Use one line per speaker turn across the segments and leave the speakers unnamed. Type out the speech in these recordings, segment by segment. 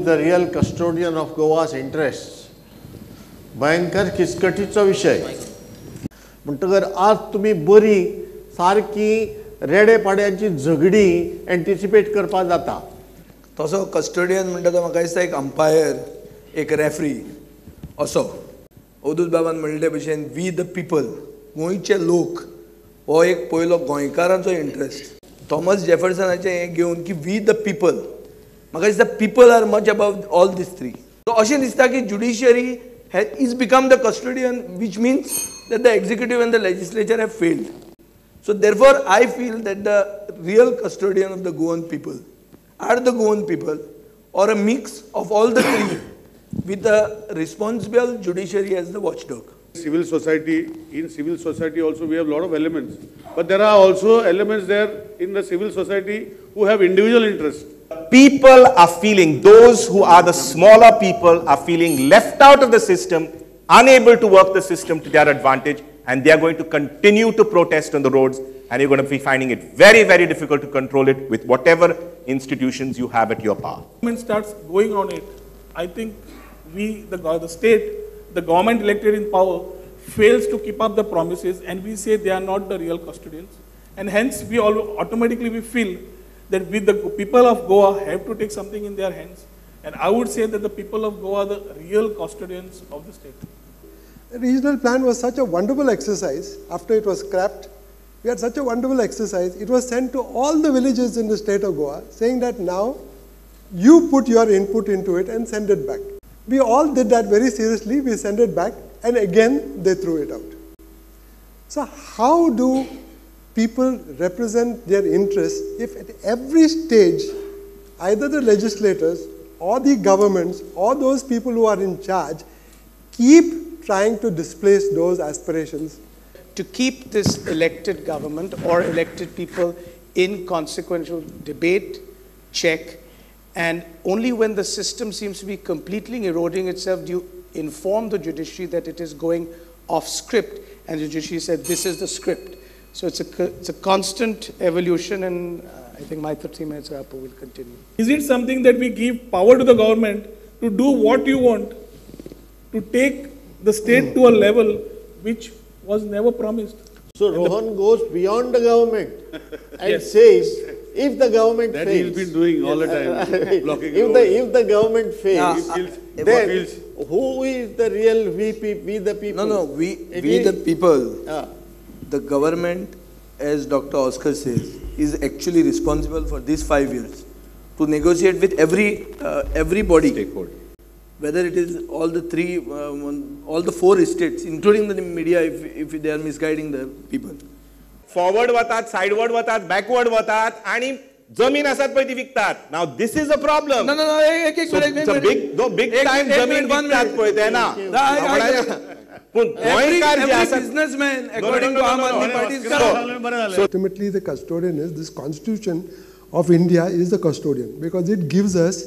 is the real custodian of Goa's interests? भयंकर किचकटीचो विषय. म्हणटगर आज तुम्ही बरी सारकी रेडेपाड्यांची झगडी एंटिसिपेट करपा जाता.
तसो कस्टोडियन म्हणटा तो म्हाका दिसता एक अंपायर, एक रेफ्री असो. अवधूत बाबान म्हणले भशेन वी द पीपल, गोंयचे लोक हो एक पयलो गोंयकारांचो इंट्रस्ट. थॉमस जेफरसनाचें हें घेवन की वी द पीपल, म्हाका दिसता people are much above all these three. So अशें दिसता की judiciary is become the custodian, which means that the executive and the legislature have failed. So therefore I feel that the real custodian of the Goan people are the Goan people, or a mix of all the three with a responsible judiciary as the watchdog.
Civil society, in civil society also we have a lot of elements, but there are also elements there in the civil society who have individual interests.
People are feeling, those who are the smaller people are feeling left out of the system, unable to work the system to their advantage, and they are going to continue to protest on the roads, and you're going to be finding it very, very difficult to control it with whatever institutions you have at your power.
Government starts going on it. I think the state, the government elected in power fails to keep up the promises, and we say they are not the real custodians, and hence we automatically feel that the people of Goa have to take something in their hands. And I would say that the people of Goa are the real custodians of the state.
The regional plan was such a wonderful exercise. After it was scrapped, we had such a wonderful exercise. It was sent to all the villages in the state of Goa, saying that now you put your input into it and send it back. We all did that very seriously. We sent it back, and again they threw it out. So how do people represent their interests if at every stage either the legislators or the governments or those people who are in charge keep trying to displace those aspirations?
To keep this elected government or elected people in consequential debate, check, and only when the system seems to be completely eroding itself do you inform the judiciary that it is going off script, and the judiciary said this is the script. So it's a constant evolution, and I think my 30 minutes up will continue.
Is it something that we give power to the government to do what you want, to take the state to a level which was never promised?
So Rohan goes beyond the government and says, if the government fails,
he's been doing all the time, blocking
if the government fails, then who is the real we the people?
No, we the people. The government, as Dr. Oscar says, is actually responsible for these 5 years to negotiate with everybody, stakeholder. Whether it is all the three, all the 4 states, including the media, if they are misguiding the people.
Forward vatat, sideward vatat, backward vatat, आणि जमीन असतात पळय ती विकतात. Now this is a problem.
No,
big time जमीन विकतात पळय ते ना.
Every businessman, according to Aam Aadmi Party, is corrupt.
So ultimately, the custodian is this Constitution of India is the custodian, because it gives us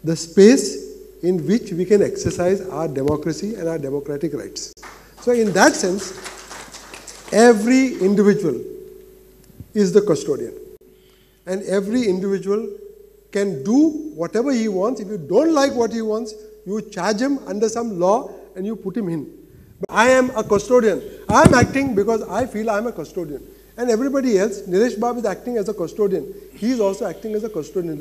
the space in which we can exercise our democracy and our democratic rights. So in that sense, every individual is the custodian, and every individual can do whatever he wants. If you don't like what he wants, you charge him under some law and you put him in. But I am a custodian. I am acting because I feel I am a custodian. And everybody else, Nilesh Babu is acting as a custodian. He is also acting as a custodian.